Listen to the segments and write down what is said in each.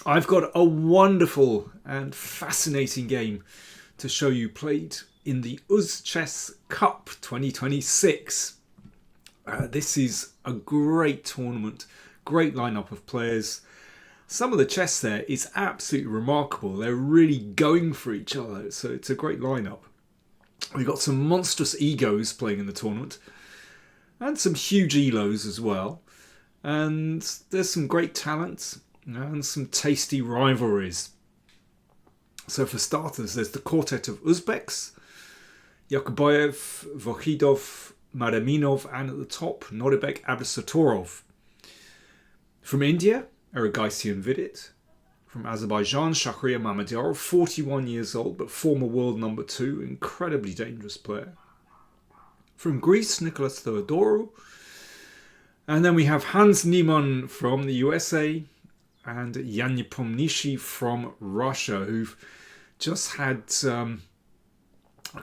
I've got a wonderful and fascinating game to show you played in the UzChess Cup 2026. This is a great tournament, great lineup of players. Some of the chess there is absolutely remarkable. They're really going for each other, so it's a great lineup. We've got some monstrous egos playing in the tournament, and some huge elos as well. And there's some great talent and some tasty rivalries. So for starters, there's the quartet of Uzbeks, Yakubayev, Vokhidov, Madaminov, and at the top, Nodibek Abdusatorov. From India, Eragaisi and Vidit. From Azerbaijan, Shahriar Mamedyarov, 41 years old, but former world number 2, incredibly dangerous player. From Greece, Nicholas Theodorou. And then we have Hans Niemann from the USA and Yan Nepomniachtchi from Russia, who've just had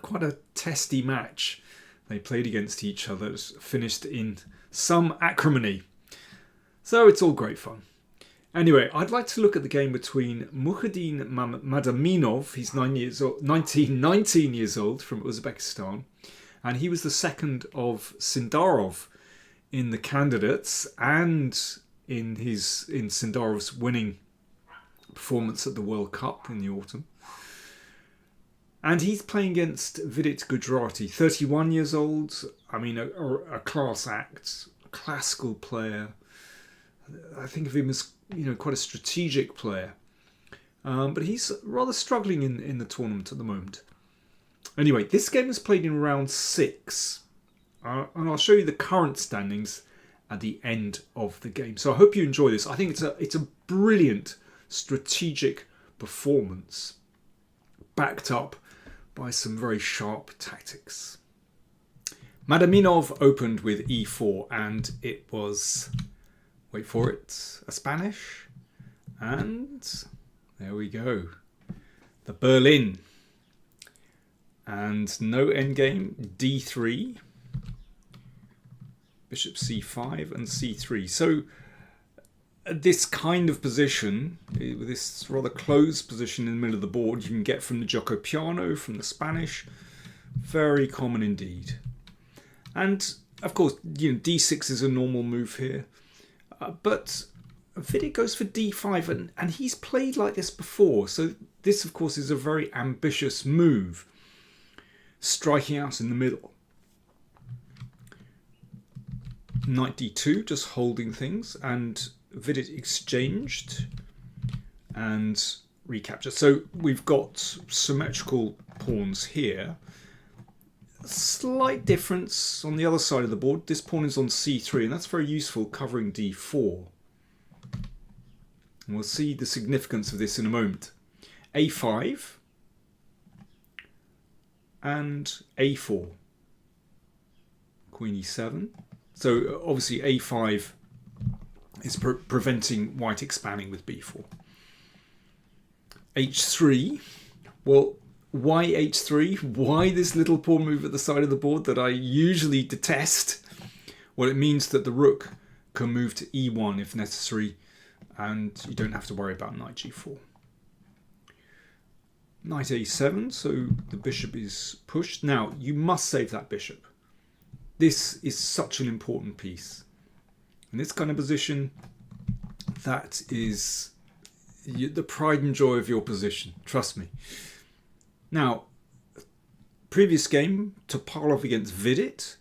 quite a testy match. They played against each other, finished in some acrimony. So it's all great fun. Anyway, I'd like to look at the game between Mukhadin Madaminov, he's 19 years old, from Uzbekistan, and he was the second of Sindarov in the candidates and in Sindarov's winning performance at the World Cup in the autumn. And he's playing against Vidit Gujrathi, 31 years old. I mean, a class act, a classical player. I think of him as quite a strategic player. But he's rather struggling in the tournament at the moment. Anyway, this game is played in round 6. And I'll show you the current standings at the end of the game. So I hope you enjoy this. I think it's a brilliant strategic performance, backed up by some very sharp tactics. Madaminov opened with e4, and it was, wait for it, a Spanish. And there we go. The Berlin. And no endgame, d3. Bishop c5 and c3. So this kind of position, this rather closed position in the middle of the board, you can get from the Gioco Piano, from the Spanish. Very common indeed. And of course, d6 is a normal move here. But Vidit goes for d5, and he's played like this before. So this, of course, is a very ambitious move, striking out in the middle. Knight d2, just holding things, and Vidit exchanged and recaptured. So we've got symmetrical pawns here. A slight difference on the other side of the board. This pawn is on c3, and that's very useful, covering d4. And we'll see the significance of this in a moment. a5 and a4. Queen e7. So obviously a5 is preventing white expanding with b4. h3. Well, why h3? Why this little pawn move at the side of the board that I usually detest? Well, it means that the rook can move to e1 if necessary, and you don't have to worry about knight g4. Knight a7, so the bishop is pushed. Now, you must save that bishop. This is such an important piece. In this kind of position, that is the pride and joy of your position. Trust me. Now, previous game, Topalov against Vidit.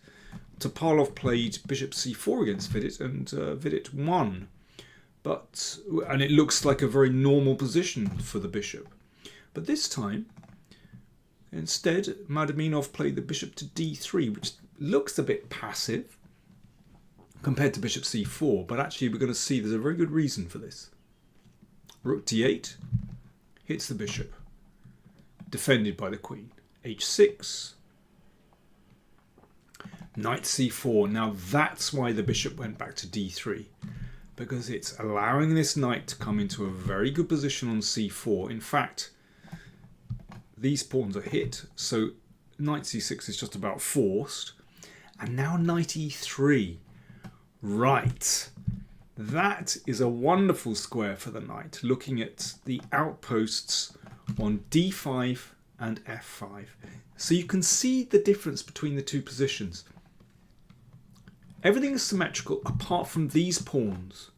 Topalov played bishop c4 against Vidit, and Vidit won. And it looks like a very normal position for the bishop. But this time, instead, Madaminov played the bishop to d3, which looks a bit passive compared to bishop c4, but actually we're going to see there's a very good reason for this. Rook d8 hits the bishop, defended by the queen. h6, knight c4. Now that's why the bishop went back to d3, because it's allowing this knight to come into a very good position on c4. In fact, these pawns are hit, so knight c6 is just about forced. And now knight e3. Right. That is a wonderful square for the knight, looking at the outposts on d5 and f5. So you can see the difference between the two positions. Everything is symmetrical apart from these pawns.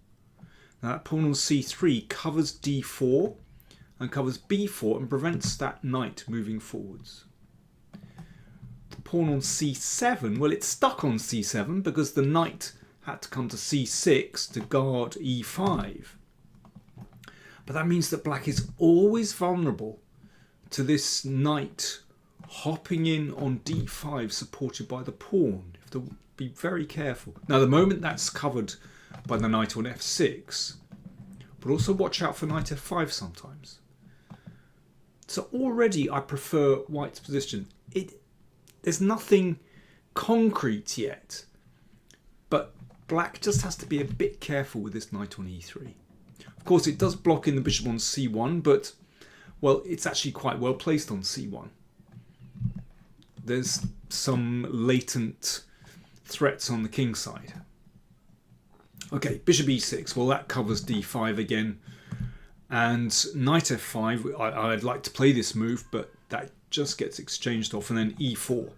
Now that pawn on c3 covers d4 and covers b4 and prevents that knight moving forwards. The pawn on c7, well, it's stuck on c7 because the knight had to come to c6 to guard e5. But that means that black is always vulnerable to this knight hopping in on d5 supported by the pawn. You have to be very careful. Now the moment that's covered by the knight on f6, but also watch out for knight f5 sometimes. So already I prefer white's position. There's nothing concrete yet, but black just has to be a bit careful with this knight on e3. Of course, it does block in the bishop on c1, but, well, it's actually quite well placed on c1. There's some latent threats on the king side. Okay, bishop e6. Well, that covers d5 again. And knight f5, I'd like to play this move, but that just gets exchanged off. And then e4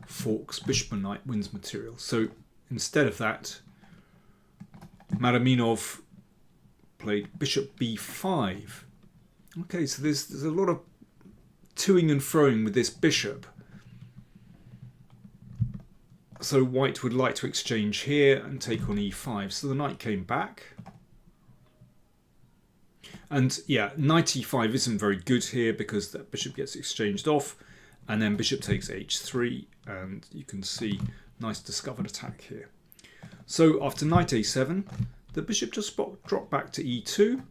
forks, bishop and knight wins material. So instead of that, Madaminov played bishop b5. Okay, so there's a lot of toing and froing with this bishop. So white would like to exchange here and take on e5. So the knight came back. And yeah, knight e5 isn't very good here because that bishop gets exchanged off. And then bishop takes h3. And you can see nice discovered attack here. So after knight a7, the bishop just dropped back to e2.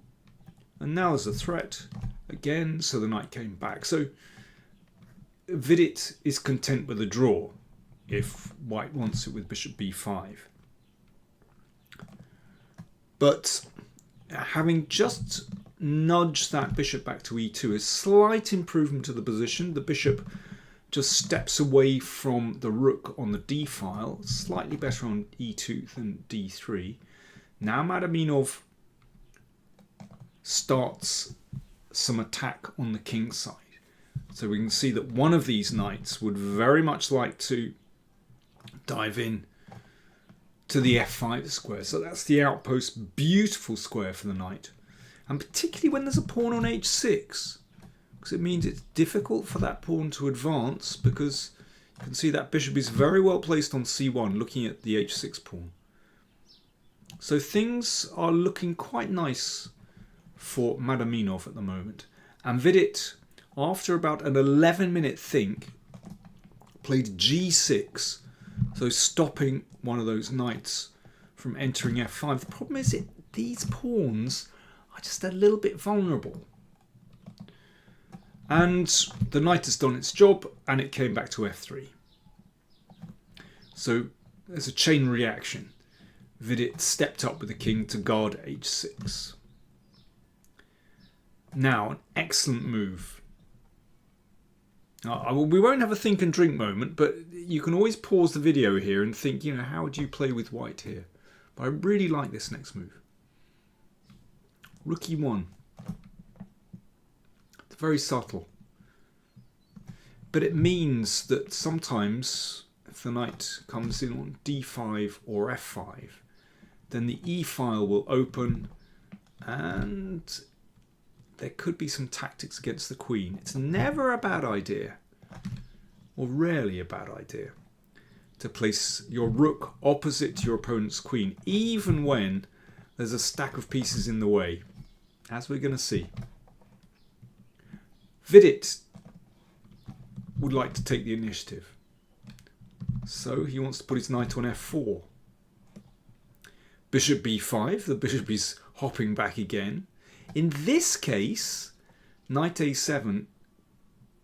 And now there's a threat again. So the knight came back. So Vidit is content with a draw if white wants it with bishop b5. But having just nudged that bishop back to e2, a slight improvement to the position. The bishop just steps away from the rook on the d file, slightly better on e2 than d3. Now Madaminov starts some attack on the king side. So we can see that one of these knights would very much like to dive in to the f5 square. So that's the outpost, beautiful square for the knight. And particularly when there's a pawn on h6, because it means it's difficult for that pawn to advance, because you can see that bishop is very well placed on c1 looking at the h6 pawn. So things are looking quite nice for Madaminov at the moment. And Vidit, after about an 11-minute think, played g6, so stopping one of those knights from entering f5. The problem is these pawns are just a little bit vulnerable. And the knight has done its job and it came back to f3. So there's a chain reaction. Vidit stepped up with the king to guard h6. Now, an excellent move. We won't have a think and drink moment, but you can always pause the video here and think, how would you play with white here? But I really like this next move. Rook e1. It's very subtle. But it means that sometimes, if the knight comes in on d5 or f5, then the e file will open and there could be some tactics against the queen. It's never a bad idea, or rarely a bad idea, to place your rook opposite your opponent's queen, even when there's a stack of pieces in the way, as we're going to see. Vidit would like to take the initiative, so he wants to put his knight on f4. Bishop b5, the bishop is hopping back again. In this case, knight a7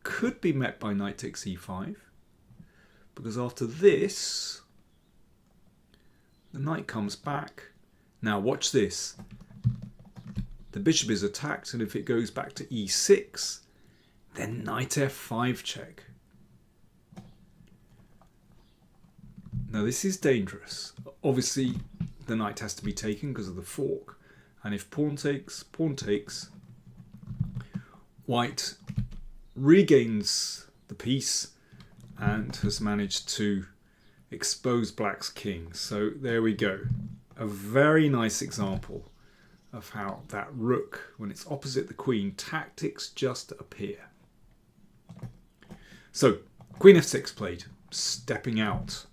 could be met by knight takes e5, because after this, the knight comes back. Now watch this. The bishop is attacked, and if it goes back to e6, then knight f5 check. Now this is dangerous. Obviously, the knight has to be taken because of the fork. And if pawn takes, white regains the piece and has managed to expose black's king. So there we go. A very nice example of how that rook, when it's opposite the queen, tactics just appear. So queen f6 played, stepping out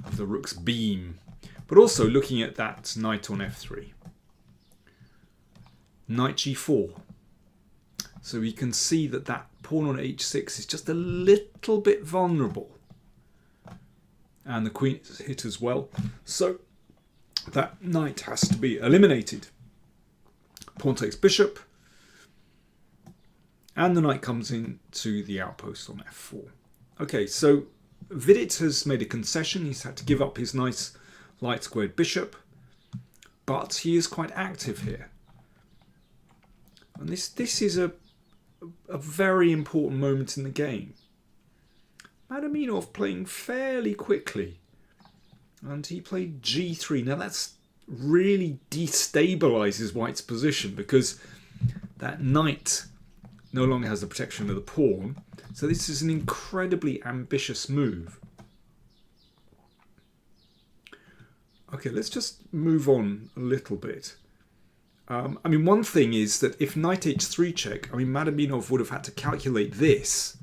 of the rook's beam, but also looking at that knight on f3. Knight g4. So we can see that that pawn on h6 is just a little bit vulnerable. And the queen is hit as well. So that knight has to be eliminated. Pawn takes bishop. And the knight comes into the outpost on f4. Okay, so Vidit has made a concession. He's had to give up his nice light squared bishop. But he is quite active here. And this is a very important moment in the game. Madaminov playing fairly quickly. And he played g3. Now that's really destabilises white's position because that knight no longer has the protection of the pawn. So this is an incredibly ambitious move. Okay, let's just move on a little bit. I mean, one thing is that if knight h3 check, I mean, Madaminov would have had to calculate this.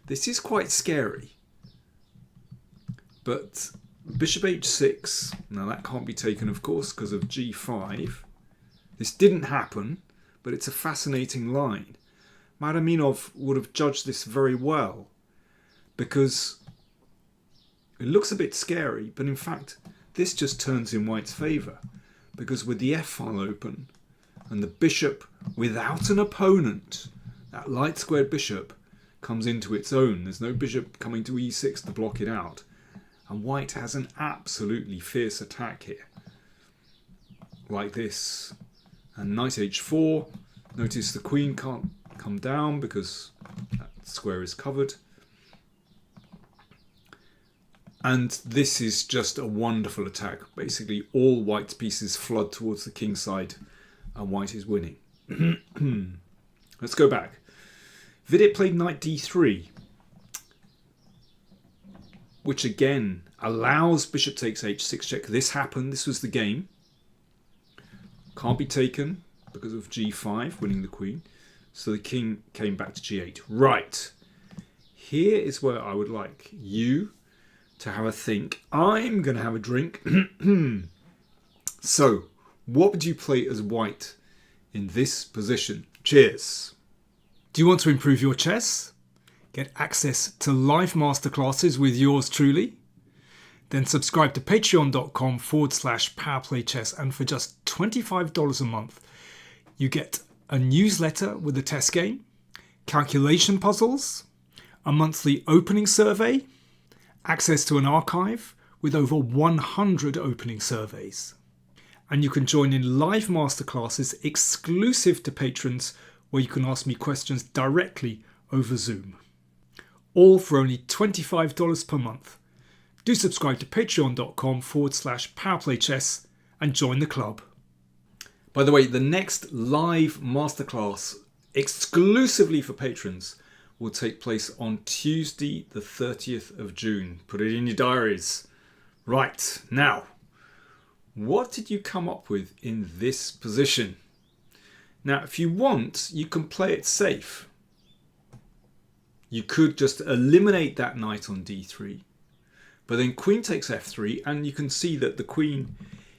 This is quite scary. But bishop h6, now that can't be taken, of course, because of g5. This didn't happen, but it's a fascinating line. Madaminov would have judged this very well because it looks a bit scary, but in fact, this just turns in white's favour because with the f file open, and the bishop without an opponent, that light squared bishop comes into its own. There's no bishop coming to e6 to block it out. And white has an absolutely fierce attack here. Like this. And knight h4. Notice the queen can't come down because that square is covered. And this is just a wonderful attack. Basically all white's pieces flood towards the king's side. And white is winning. Let's go back. Vidit played knight d3, which again allows bishop takes h6 check. This happened. This was the game. Can't be taken because of g5, winning the queen. So the king came back to g8. Right. Here is where I would like you to have a think. I'm going to have a drink. So, what would you play as white in this position? Cheers. Do you want to improve your chess? Get access to live masterclasses with yours truly? Then subscribe to patreon.com/PowerPlayChess, and for just $25 a month, you get a newsletter with a test game, calculation puzzles, a monthly opening survey, access to an archive with over 100 opening surveys. And you can join in live masterclasses exclusive to patrons where you can ask me questions directly over Zoom. All for only $25 per month. Do subscribe to patreon.com/PowerPlayChess and join the club. By the way, the next live masterclass exclusively for patrons will take place on Tuesday the 30th of June. Put it in your diaries. Right, now, what did you come up with in this position? Now, if you want, you can play it safe. You could just eliminate that knight on d3, but then queen takes f3, and you can see that the queen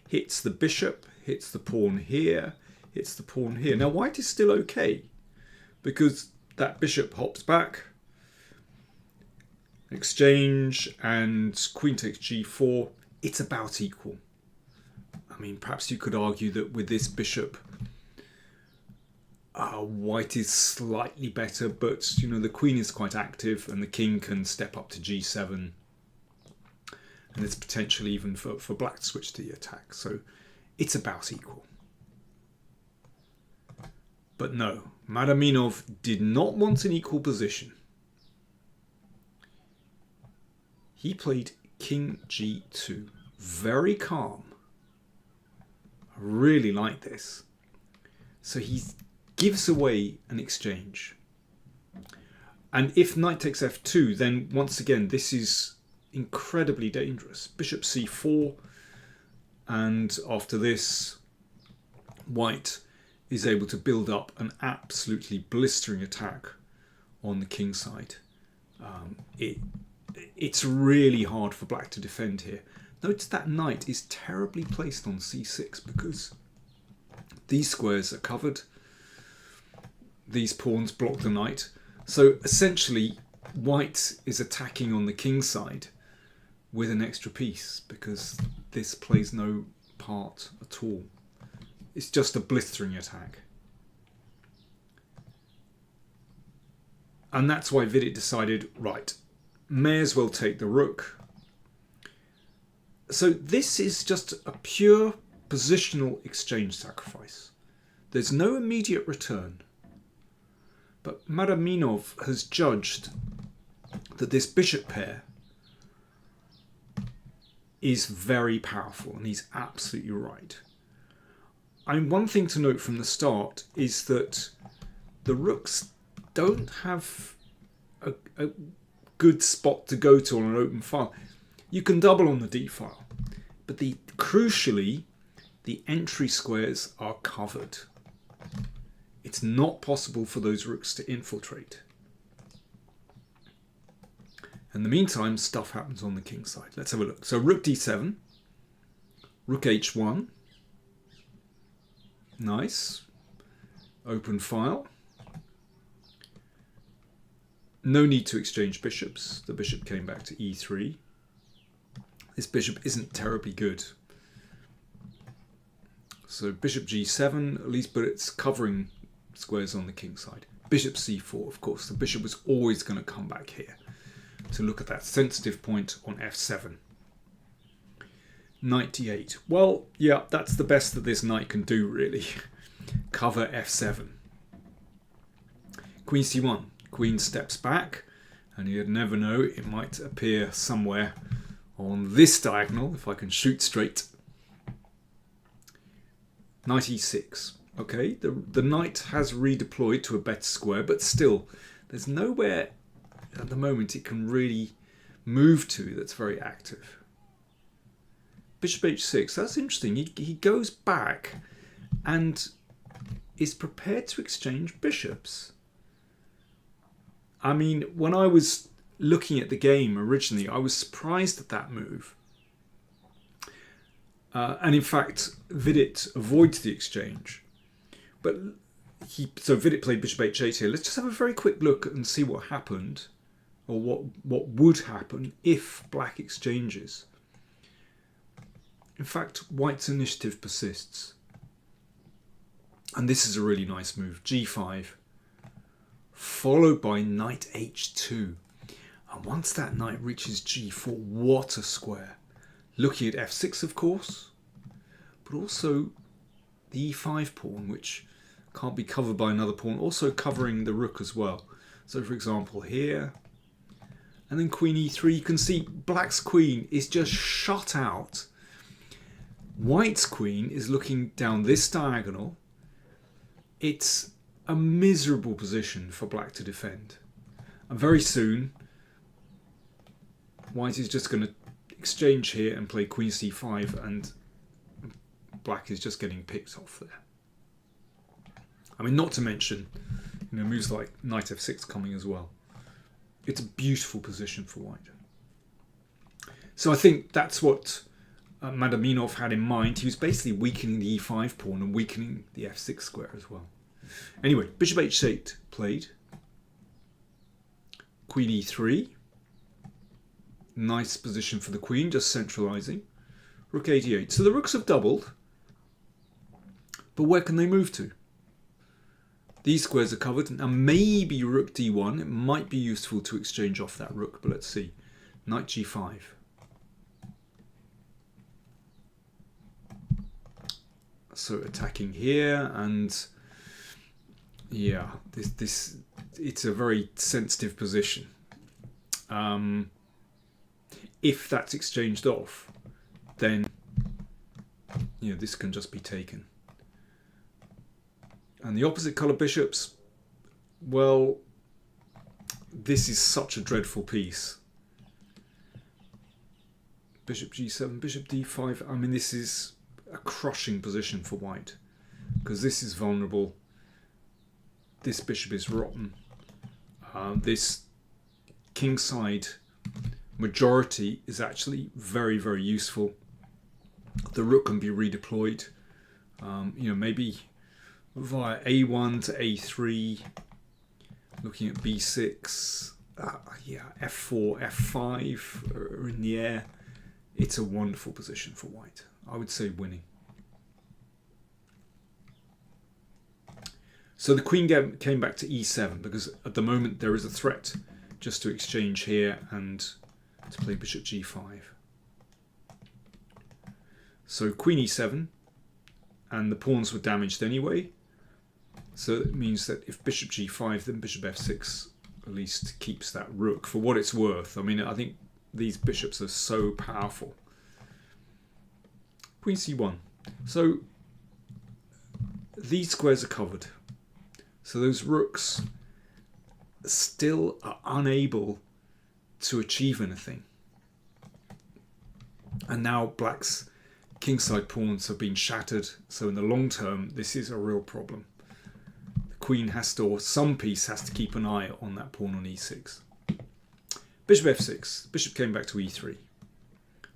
hits the bishop, hits the pawn here, hits the pawn here. Now, white is still okay, because that bishop hops back, exchange, and queen takes g4. It's about equal. I mean, perhaps you could argue that with this bishop, white is slightly better, but you know, the queen is quite active and the king can step up to g7, and it's potential even for black to switch to the attack. So it's about equal. But no, Madaminov did not want an equal position. He played king g2, very calm. really like this. So he gives away an exchange. And if knight takes f2, then once again, this is incredibly dangerous. Bishop c4. And after this, white is able to build up an absolutely blistering attack on the king side. It's really hard for black to defend here. Notice that knight is terribly placed on c6 because these squares are covered. These pawns block the knight. So essentially, white is attacking on the king side with an extra piece because this plays no part at all. It's just a blistering attack. And that's why Vidit decided, right, may as well take the rook. So this is just a pure positional exchange sacrifice. There's no immediate return. But Madaminov has judged that this bishop pair is very powerful, and he's absolutely right. And one thing to note from the start is that the rooks don't have a good spot to go to on an open file. You can double on the d file, but crucially, the entry squares are covered. It's not possible for those rooks to infiltrate. In the meantime, stuff happens on the king side. Let's have a look. So rook d7, rook h1. Nice. Open file. No need to exchange bishops. The bishop came back to e3. This bishop isn't terribly good. So bishop g7, at least, but it's covering squares on the king side. Bishop c4, of course. The bishop was always going to come back here to look at that sensitive point on f7. Knight d8. Well, yeah, that's the best that this knight can do, really. Cover f7. Queen c1. Queen steps back, and you'd never know, it might appear somewhere on this diagonal, if I can shoot straight. Knight e6. Okay, the knight has redeployed to a better square, but still, there's nowhere at the moment it can really move to that's very active. Bishop h6, that's interesting. He goes back and is prepared to exchange bishops. I mean, when I was looking at the game originally, I was surprised at that move. And in fact, Vidit avoids the exchange. But so Vidit played bishop h8 here. Let's just have a very quick look and see what happened, or what would happen if black exchanges. In fact, white's initiative persists. And this is a really nice move. g5, followed by knight h2. And once that knight reaches g4, what a square. Looking at f6, of course, but also the e5 pawn, which can't be covered by another pawn, also covering the rook as well. So for example here, and then queen e3, you can see black's queen is just shut out. White's queen is looking down this diagonal. It's a miserable position for black to defend. And very soon, white is just going to exchange here and play queen c5, and black is just getting picked off there. I mean, not to mention, moves like knight f6 coming as well. It's a beautiful position for white. So I think that's what Madaminov had in mind. He was basically weakening the e5 pawn and weakening the f6 square as well. Anyway, bishop h8 played. Queen e3. Nice position for the queen, just centralizing. Rook a8. So the rooks have doubled. But where can they move to? These squares are covered. Now maybe rook d1. It might be useful to exchange off that rook, but let's see. Knight g5. So attacking here, and yeah, this it's a very sensitive position. If that's exchanged off, then you know, this can just be taken. And the opposite colour bishops, well, this is such a dreadful piece. Bishop g7, bishop d5. I mean, this is a crushing position for white, because this is vulnerable. This bishop is rotten. This kingside majority is actually very, very useful. The rook can be redeployed, you know, maybe via a1 to a3, looking at b6, yeah, f4, f5 are in the air. It's a wonderful position for white. I would say winning. So the queen came back to e7, because at the moment there is a threat just to exchange here and to play bishop g5. So queen e7, and the pawns were damaged anyway. So it means that if bishop g5, then bishop f6 at least keeps that rook for what it's worth. I mean, I think these bishops are so powerful. Queen c1. So these squares are covered. So those rooks still are unable to achieve anything. And now black's kingside pawns have been shattered. So in the long term, this is a real problem. The queen has to, or some piece has to keep an eye on that pawn on e6. Bishop f6. Bishop came back to e3.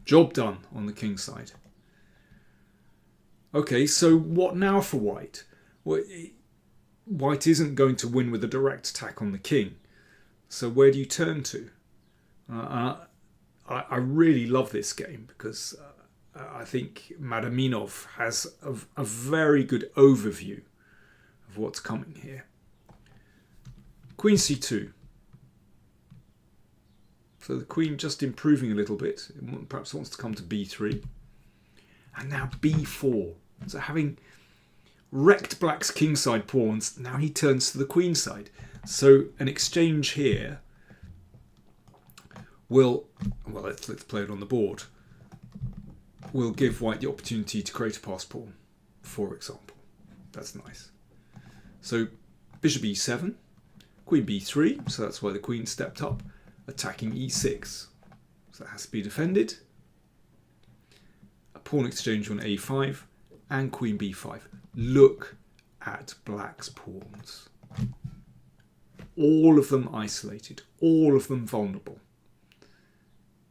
Job done on the king side. Okay, so what now for white? Well, white isn't going to win with a direct attack on the king. So where do you turn to? I really love this game because I think Madaminov has a very good overview of what's coming here. Queen c2. So the queen just improving a little bit. It perhaps wants to come to b3. And now b4. So having wrecked black's kingside pawns, now he turns to the queen side. So an exchange here will, well, let's play it on the board, will give white the opportunity to create a pass pawn, for example. That's nice. So bishop e7, queen b3, so that's why the queen stepped up, attacking e6. So that has to be defended. A pawn exchange on a5 and queen b5. Look at black's pawns. All of them isolated, all of them vulnerable.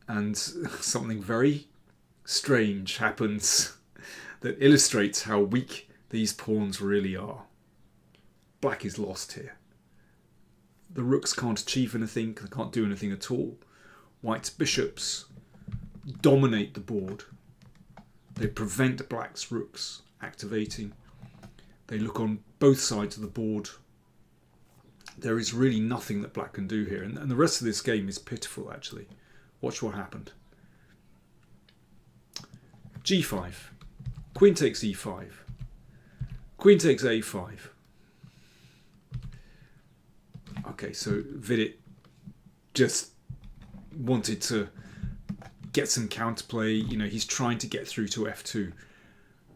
And something very strange happens that illustrates how weak these pawns really are. Black is lost here. The rooks can't achieve anything, they can't do anything at all. White's bishops dominate the board. They prevent black's rooks activating. They look on both sides of the board. There is really nothing that black can do here. And the rest of this game is pitiful, actually. Watch what happened. g5. Queen takes e5. Queen takes a5. Okay, so Vidit just wanted to get some counterplay. You know, he's trying to get through to f2.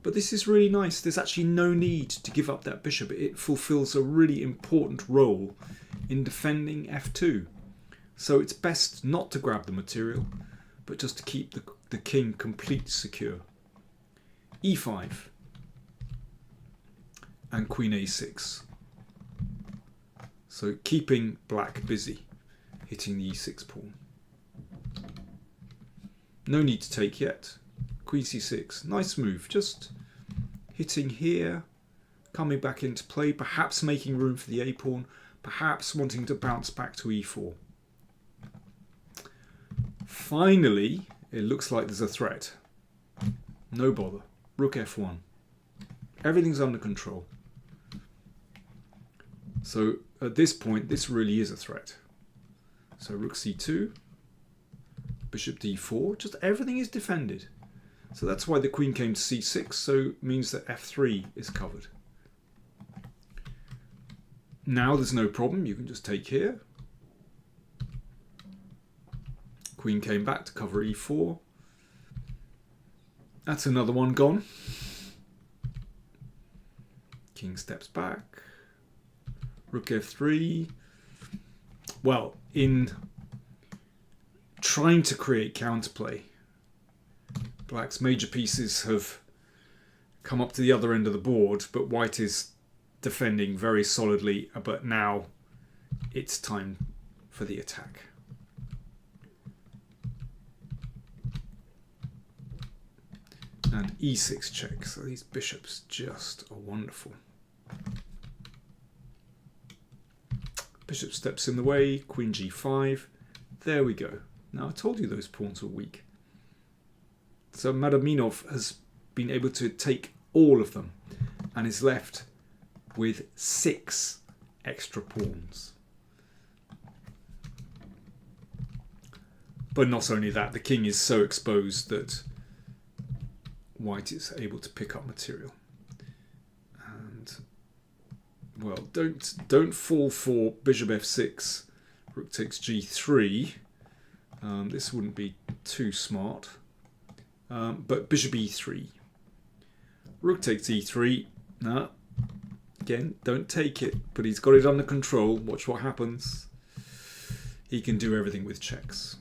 But this is really nice. There's actually no need to give up that bishop. It fulfills a really important role in defending f2. So it's best not to grab the material, but just to keep the king completely secure. e5 and queen a6. So keeping black busy, hitting the e6 pawn. No need to take yet. Queen c6, nice move, just hitting here, coming back into play, perhaps making room for the a pawn, perhaps wanting to bounce back to e4. Finally, it looks like there's a threat. No bother. Rook f1. Everything's under control. So at this point, this really is a threat. So rook c2, bishop d4, just everything is defended. So that's why the queen came to c6, so it means that f3 is covered. Now there's no problem, you can just take here. Queen came back to cover e4. That's another one gone. King steps back. Rook f3. Well, in trying to create counterplay, Black's major pieces have come up to the other end of the board, but White is defending very solidly. But now it's time for the attack. And e6 check. So these bishops just are wonderful. Bishop steps in the way, queen g5. There we go. Now I told you those pawns were weak. So Madaminov has been able to take all of them and is left with 6 extra pawns. But not only that, the king is so exposed that White is able to pick up material. And well, don't fall for bishop f6, rook takes g3. This wouldn't be too smart. But bishop e3. Rook takes e3. No. Again, don't take it, but he's got it under control. Watch what happens. He can do everything with checks.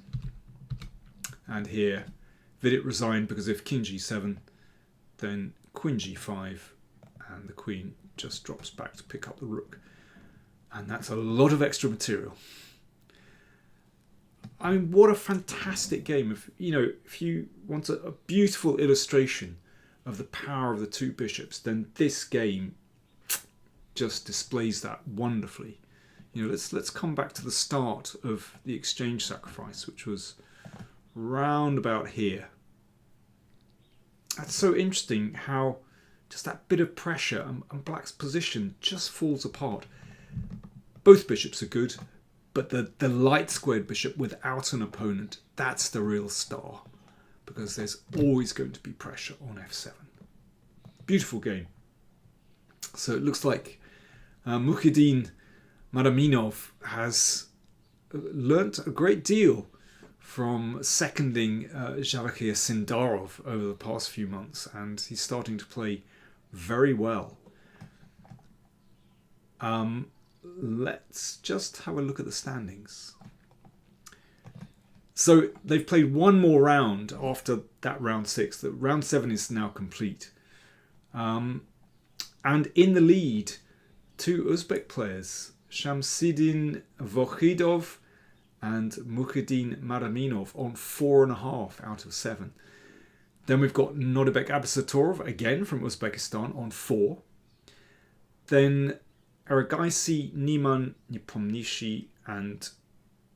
And here, Vidit resigned because if king g7, then queen g5, and the queen just drops back to pick up the rook. And that's a lot of extra material. I mean, what a fantastic game. If you want a beautiful illustration of the power of the two bishops, then this game just displays that wonderfully. Let's come back to the start of the exchange sacrifice, which was round about here. That's so interesting how just that bit of pressure and Black's position just falls apart. Both bishops are good, but the light squared bishop without an opponent, that's the real star, because there's always going to be pressure on f7. Beautiful game. So it looks like Mukhidin Madaminov has learnt a great deal from seconding Jawakhir Sindarov over the past few months, and he's starting to play very well. Let's just have a look at the standings. So they've played one more round after that round 6. The round 7 is now complete. And in the lead, 2 Uzbek players, Shamsidin Vokhidov and Mukhidin Madaminov, on 4.5 out of 7. Then we've got Nodibek Abisatorov, again from Uzbekistan, on 4. Then Aragaisi, Niemann, Nepomniachtchi and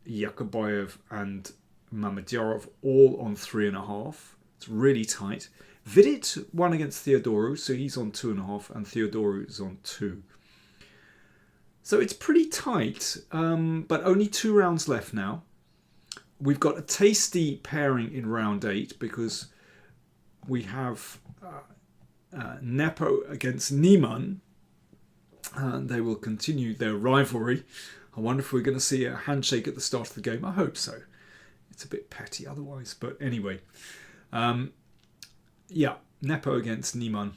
Yakubayev and Mamedyarov all on 3.5. It's really tight. Vidit won against Theodorou, so he's on 2.5, and Theodorou is on 2. So it's pretty tight, but only 2 rounds left now. We've got a tasty pairing in round 8 because we have Nepo against Niemann, and they will continue their rivalry. I wonder if we're going to see a handshake at the start of the game. I hope so. It's a bit petty otherwise, but anyway. Yeah, Nepo against Niemann.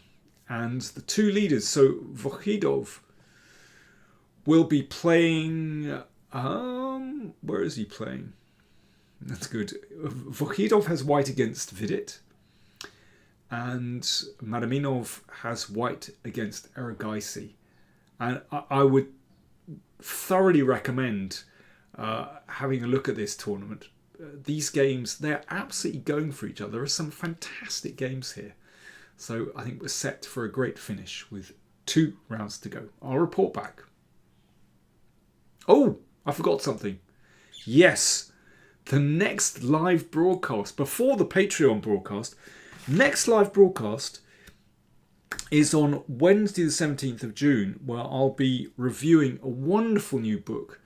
And the 2 leaders, so Vokhidov will be playing... where is he playing? That's good. Vokhidov has white against Vidit. And Madaminov has white against Aragaisi. And I would thoroughly recommend having a look at this tournament. These games, they're absolutely going for each other. There are some fantastic games here. So I think we're set for a great finish with 2 rounds to go. I'll report back. Oh, I forgot something. Yes, the next live broadcast, before the Patreon broadcast, next live broadcast is on Wednesday the 17th of June, where I'll be reviewing a wonderful new book,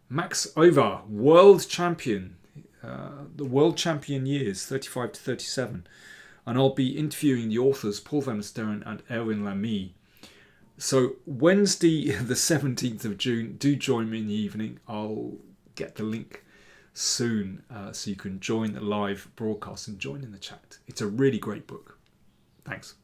Max Over, World Champion, the World Champion years, 35 to 37. And I'll be interviewing the authors, Paul van der Sterren and Erwin Lamy. So Wednesday the 17th of June, do join me in the evening. I'll get the link soon, so you can join the live broadcast and join in the chat. It's a really great book. Thanks.